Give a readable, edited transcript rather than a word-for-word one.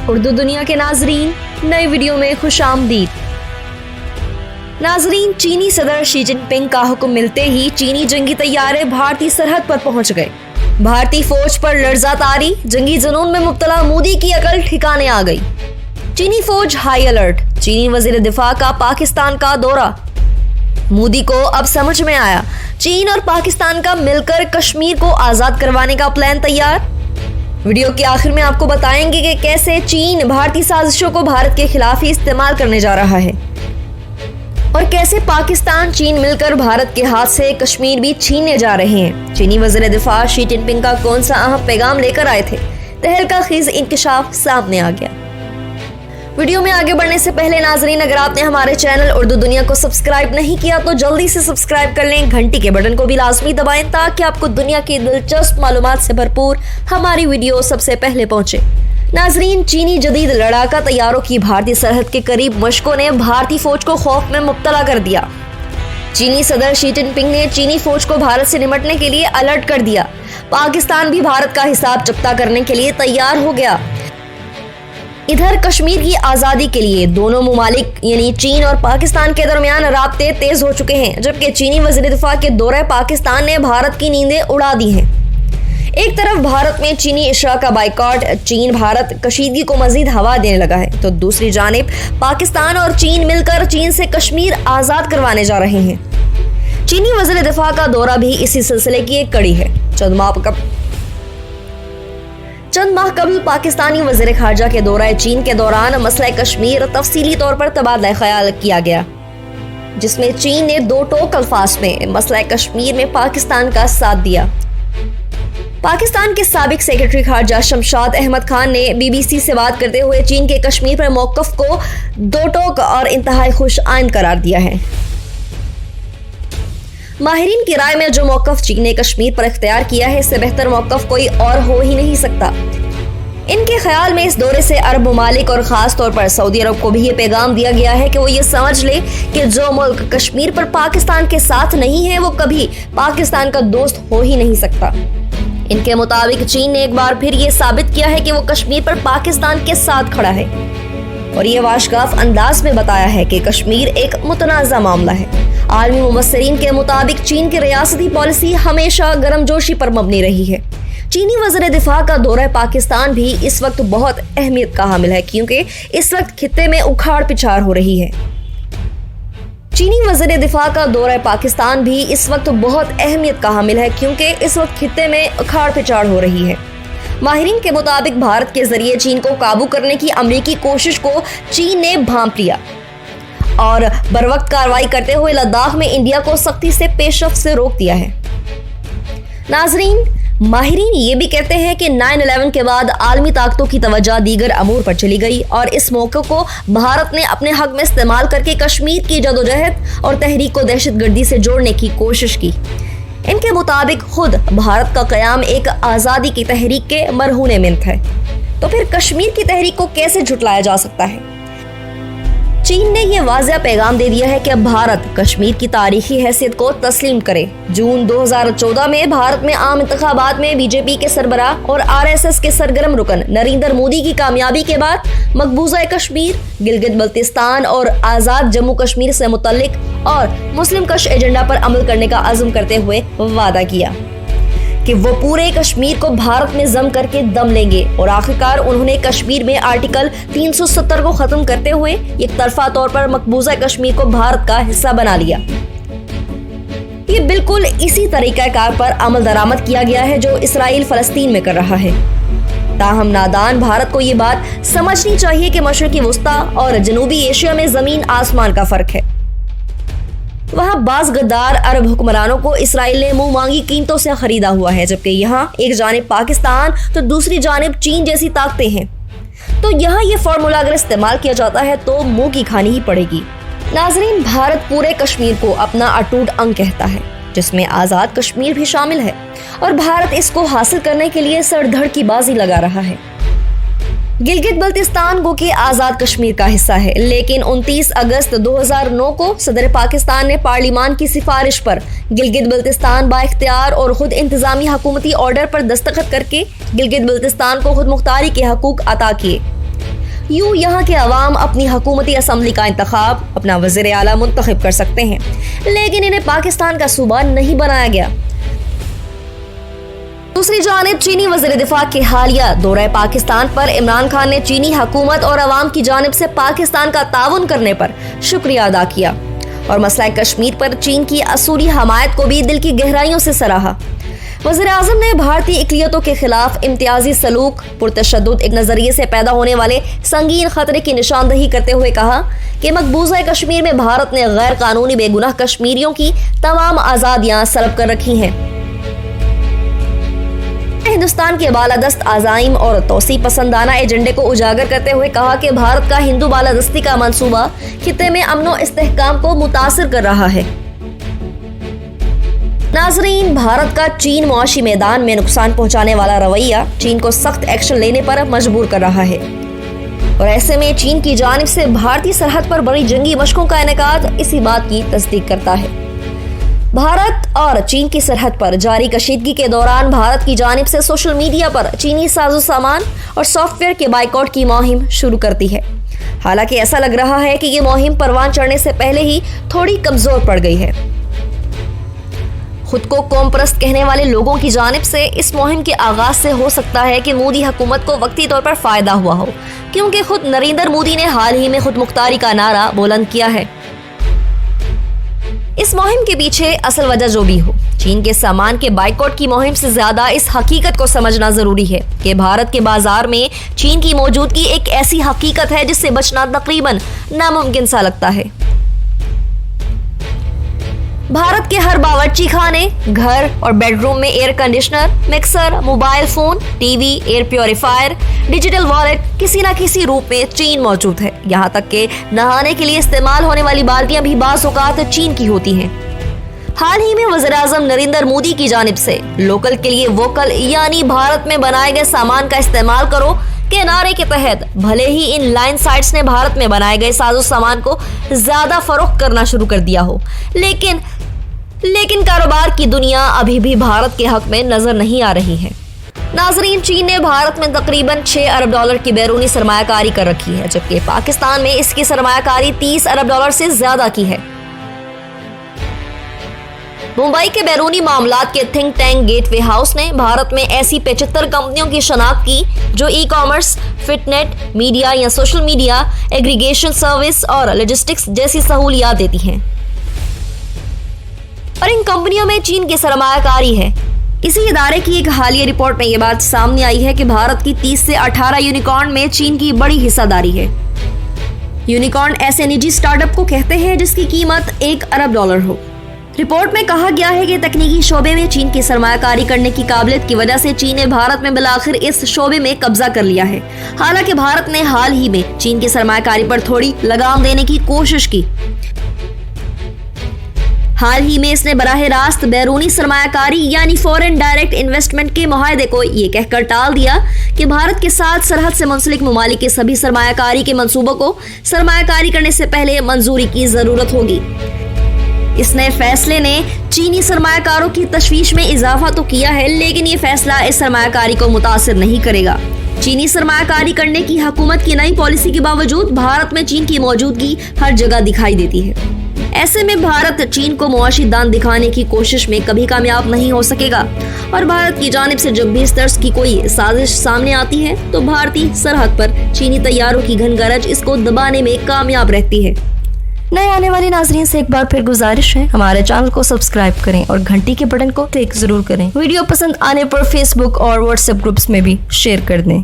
उर्दू दुनिया के नाजरीन, नई वीडियो में खुश आमदीद। नाजरीन, चीनी सदर शी जिनपिंग का हुक्म मिलते ही चीनी जंगी तैयारे भारतीय सरहद पर पहुंच गए। भारतीय फौज पर लर्जा तारी, जंगी जुनून में मुब्तला मोदी की अकल ठिकाने आ गई। चीनी फौज हाई अलर्ट, चीनी वजीर दिफा का पाकिस्तान का दौरा। मोदी को अब समझ में आया, चीन और पाकिस्तान का मिलकर कश्मीर को आजाद करवाने का प्लान तैयार। वीडियो के आखिर में आपको बताएंगे कि कैसे चीन भारतीय साजिशों को भारत के खिलाफ ही इस्तेमाल करने जा रहा है और कैसे पाकिस्तान चीन मिलकर भारत के हाथ से कश्मीर भी छीनने जा रहे हैं। चीनी वज़ीर दिफा शी जिनपिंग का कौन सा अहम पैगाम लेकर आए थे, तहलका खेज इंकशाफ सामने आ गया। वीडियो में आगे बढ़ने से पहले नाजरीन, अगर आपने हमारे चैनल उर्दू दुनिया को सब्सक्राइब नहीं किया तो जल्दी से सब्सक्राइब कर लें, घंटी के बटन को भी लाजमी दबाएं ताकि आपको दुनिया की दिलचस्प मालूमात से भरपूर हमारी वीडियो सबसे पहले पहुंचे। नाजरीन, चीनी जदीद लड़ाका तैयारों की भारतीय सरहद के करीब मशकों ने भारतीय फौज को खौफ में मुब्तला कर दिया। चीनी सदर शी जिनपिंग ने चीनी फौज को भारत से निपटने के लिए अलर्ट कर दिया। पाकिस्तान भी भारत का हिसाब चुकता करने के लिए तैयार हो गया। इधर कश्मीर की आजादी के लिए दोनों मुमालिक यानी चीन और पाकिस्तान के दरमियान राब्ते तेज हो चुके हैं, जबकि चीनी वज़ीर दिफा के दौरे पाकिस्तान ने भारत की नींदें उड़ा दी हैं। एक तरफ भारत में चीनी इशरा का बाइकॉट, चीन भारत कशीदगी को मजीद हवा देने लगा है, तो दूसरी जानिब पाकिस्तान और चीन मिलकर चीन से कश्मीर आजाद करवाने जा रहे हैं। चीनी वज़ीर दिफा का दौरा भी इसी सिलसिले की एक कड़ी है। चंद माह कबल पाकिस्तानी वज़ीर खारजा के दौरे चीन के दौरान मसला कश्मीर तफसीली तौर पर तबादला ख्याल किया गया, जिसमें चीन ने दो टोक अल्फाज में मसला कश्मीर में पाकिस्तान का साथ दिया। पाकिस्तान के साबिक सेक्रेटरी खारजा शमशाद अहमद खान ने बीबीसी से बात करते हुए चीन के कश्मीर पर मौक़िफ़ को दो टोक और इंतहाई खुश आइंद करार दिया है। माहिरीन की राय में जो मौक़िफ़ चीन ने कश्मीर पर इख्तियार किया है, इससे बेहतर मौक़िफ़ कोई और हो ही नहीं सकता। इनके ख्याल में इस दौरे से अरब ममालिक और ख़ास तौर पर सऊदी अरब को भी ये पैगाम दिया गया है कि वो ये समझ ले कि जो मुल्क कश्मीर पर पाकिस्तान के साथ नहीं है वो कभी पाकिस्तान का दोस्त हो ही नहीं सकता। इनके मुताबिक चीन ने एक बार फिर ये साबित किया है कि वो कश्मीर पर पाकिस्तान के साथ खड़ा है और ये वाशगाफ अंदाज में बताया है कि कश्मीर एक मुतनाज़ा मामला है। आलमी मुबस्सिरीन के मुताबिक चीन की रियासती पॉलिसी हमेशा गर्मजोशी पर मबनी रही है। चीनी वज़ीर दिफा का दौरा पाकिस्तान भी इस वक्त बहुत अहमियत का हामिल है, क्योंकि इस वक्त खित्ते में उखाड़ पिछाड़ हो रही है। चीनी वज़ीर दिफा का दौरा पाकिस्तान भी इस वक्त बहुत अहमियत का हामिल है, क्योंकि इस वक्त खित्ते में उखाड़ पिछाड़ हो रही है। माहिरीन के मुताबिक भारत के जरिए चीन को काबू करने की अमरीकी कोशिश को चीन ने भांप लिया और बरवक्त कार्रवाई करते हुए लद्दाख में इंडिया को सख्ती से पेशरफ्त से रोक दिया है। नाजरीन, माहिरीन ये भी कहते हैं कि 9/11 के बाद आलमी ताकतों की तवज्जो दीगर अमूर पर चली गई और इस मौके को भारत ने अपने हक में इस्तेमाल करके कश्मीर की जदोजहद और तहरीक को दहशतगर्दी से जोड़ने की कोशिश की। इनके मुताबिक खुद भारत का क़याम एक आज़ादी की तहरीक के मरहूने मिन्त है, तो फिर कश्मीर की तहरीक को कैसे झुटलाया जा सकता है। चीन ने यह वाज़ेह पैगाम दे दिया है कि अब भारत कश्मीर की तारीखी हैसियत को तस्लीम करे। जून 2014 में भारत में आम इंतखाबात में बीजेपी के सरबराह और आरएसएस के सरगर्म रुकन नरेंद्र मोदी की कामयाबी के बाद मकबूजा कश्मीर, गिलगित बल्तिस्तान और आज़ाद जम्मू कश्मीर से मुतल्लिक और मुस्लिम कश एजेंडा पर अमल करने का अज़्म करते हुए वादा किया कि वो पूरे कश्मीर को भारत में जम करके दम लेंगे और आखिरकार उन्होंने कश्मीर में आर्टिकल 370 को खत्म करते हुए एक तरफा तौर पर मकबूजा कश्मीर को भारत का हिस्सा बना लिया। ये बिल्कुल इसी तरीक़ाकार पर अमल दरामद किया गया है जो इसराइल फ़लस्तीन में कर रहा है। ताहम नादान भारत को ये बात समझनी चाहिए कि मशरिक़ी वुस्ता और जनूबी एशिया में ज़मीन आसमान का फ़र्क है। वहाँ बाज़ गद्दार अरब हुक्मरानों को इसराइल ने मुंह मांगी कीमतों से खरीदा हुआ है, जबकि यहाँ एक जानिब पाकिस्तान तो दूसरी जानिब चीन जैसी ताकतें हैं। तो यहाँ ये फार्मूला अगर इस्तेमाल किया जाता है तो मुंह की खानी ही पड़ेगी। नाजरीन, भारत पूरे कश्मीर को अपना अटूट अंग कहता है, जिसमें आज़ाद कश्मीर भी शामिल है और भारत इसको हासिल करने के लिए सर-धड़ की बाजी लगा रहा है। गिलगित बल्तिस्तान गो के आज़ाद कश्मीर का हिस्सा है, लेकिन 29 अगस्त 2009 को सदर पाकिस्तान ने पार्लिमान की सिफारिश पर गिलगित बल्तिस्तान बाइख्तियार और खुद इंतजामी हुकूमती ऑर्डर पर दस्तखत करके गिलगित बल्तिस्तान को खुद मुख्तारी के हकूक अता किए। यूं यहाँ के अवाम अपनी हुकूमती असम्बली का इंतखाब अपना वज़ीर आला मुंतखब कर सकते हैं, लेकिन इन्हें पाकिस्तान का सूबा नहीं बनाया गया। दूसरी जानिब चीनी वज़ीर दिफा के हालिया दौरे पाकिस्तान पर इमरान खान ने चीनी हुकूमत और अवाम की जानिब से पाकिस्तान का ताउन करने पर शुक्रिया अदा किया और मसला कश्मीर पर चीन की असूली हमायत को भी दिल की गहराइयों से सराहा। वज़ीर आज़म ने भारतीय इक़लियतों के खिलाफ इम्तियाजी सलूक, पुरतशद्दुद एक नजरिए से पैदा होने वाले संगीन खतरे की निशानदही करते हुए कहा कि मकबूजा कश्मीर में भारत ने गैर कानूनी बेगुनाह कश्मीरियों की तमाम आज़ादियाँ सलब कर रखी हैं। हिंदुस्तान के बालादस्त आज़ाइम और तोसी पसंदाना एजेंडे को उजागर करते हुए कहा कि भारत का हिंदू बालादस्ती का मंसूबा खित्ते में अमन और इस्तेहकाम को मुतासिर कर रहा है। नाजरीन, भारत का चीन मुआशी मैदान में नुकसान पहुंचाने वाला रवैया चीन को सख्त एक्शन लेने पर मजबूर कर रहा है और ऐसे में चीन की जानिब से भारतीय सरहद पर बड़ी जंगी मशकों का इनेकाद इसी बात की तस्दीक करता है। भारत और चीन की सरहद पर जारी कशीदगी के दौरान भारत की जानिब से सोशल मीडिया पर चीनी साजो सामान और सॉफ्टवेयर के बाइकआउट की मुहिम शुरू करती है। हालांकि ऐसा लग रहा है कि ये मुहिम परवान चढ़ने से पहले ही थोड़ी कमजोर पड़ गई है। खुद को कौम परस्त कहने वाले लोगों की जानिब से इस मुहिम के आगाज से हो सकता है कि मोदी हुकूमत को वक्ती तौर पर फायदा हुआ हो, क्योंकि खुद नरेंद्र मोदी ने हाल ही में खुद मुख्तारी का नारा बुलंद किया है। इस मुहिम के पीछे असल वजह जो भी हो, चीन के सामान के बाइकआउट की मुहिम से ज्यादा इस हकीकत को समझना जरूरी है कि भारत के बाजार में चीन की मौजूदगी एक ऐसी हकीकत है जिससे बचना तकरीबन नामुमकिन सा लगता है। भारत के हर बावर्ची खाने, घर और बेडरूम में air conditioner, mixer, mobile phone, TV, air purifier, digital wallet किसी न किसी रूप में चीन मौजूद है। यहाँ तक कि नहाने के लिए इस्तेमाल होने वाली बाल्टियां भी बाज़ औक़ात चीन की होती हैं। हाल ही में वज़ीर आज़म नरेंद्र मोदी की जानिब से लोकल के लिए वोकल यानी भारत में बनाए गए सामान का इस्तेमाल करो के नारे के तहत भले ही इन लाइन साइट्स ने भारत में बनाए गए साजो सामान को ज्यादा फरोख्त करना शुरू कर दिया हो, लेकिन कारोबार की दुनिया अभी भी भारत के हक में नजर नहीं आ रही है। नाजरीन, चीन ने भारत में तकरीबन 6 अरब डॉलर की बैरूनी सरमायाकारी कर रखी है, जबकि पाकिस्तान में इसकी सरमायाकारी 30 अरब डॉलर से ज्यादा की है। मुंबई के बैरूनी मामलात के थिंक टैंक गेटवे हाउस ने भारत में ऐसी 75 कंपनियों की शनाख्त की जो ई कॉमर्स, फिटनेट, मीडिया या सोशल मीडिया एग्रीगेशन सर्विस और लॉजिस्टिक्स जैसी सहूलियात देती हैं और इन कंपनियों में चीन की सरमायाकारी है। इसी इदारे की एक हालिया रिपोर्ट में ये बात सामने आई है कि भारत की 30 से 18 यूनिकॉर्न में चीन की बड़ी हिस्सेदारी है। यूनिकॉर्न ऐसे निजी स्टार्टअप को कहते हैं जिसकी कीमत 1 अरब डॉलर हो। रिपोर्ट में कहा गया है कि तकनीकी शोबे में चीन की सरमायाकारी करने की काबिलियत की वजह से चीन ने भारत में बिलाखिर इस शोबे में कब्जा कर लिया है। हालांकि भारत ने हाल ही में चीन की सरमायाकारी पर थोड़ी लगाम देने की कोशिश की। हाल ही में इसने बराह रास्त बैरूनी सरमायाकारी यानी फॉरेन डायरेक्ट इन्वेस्टमेंट के मुआहदे को ये कहकर टाल दिया कि भारत के साथ सरहद से मुंसलिक ममालिक के सभी सरमायाकारी के मंसूबों को सरमायाकारी करने से पहले मंजूरी की जरूरत होगी। इस नए फैसले ने चीनी सरमायाकारों की तशवीश में इजाफा तो किया है, लेकिन ये फैसला इस सरमायाकारी को मुतासिर नहीं करेगा। चीनी सरमायाकारी करने की हुकूमत की नई पॉलिसी के बावजूद भारत में चीन की मौजूदगी हर जगह दिखाई देती है। ऐसे में भारत चीन को मुआशी दान दिखाने की कोशिश में कभी कामयाब नहीं हो सकेगा और भारत की जानिब से जब भी इस तरह की कोई साजिश सामने आती है तो भारतीय सरहद पर चीनी तैयारों की घनगरज इसको दबाने में कामयाब रहती है। नए आने वाले नाजरीन से एक बार फिर गुजारिश है, हमारे चैनल को सब्सक्राइब करें और घंटी के बटन को क्लिक जरूर करें। वीडियो पसंद आने पर फेसबुक और व्हाट्सएप ग्रुप्स में भी शेयर कर दें।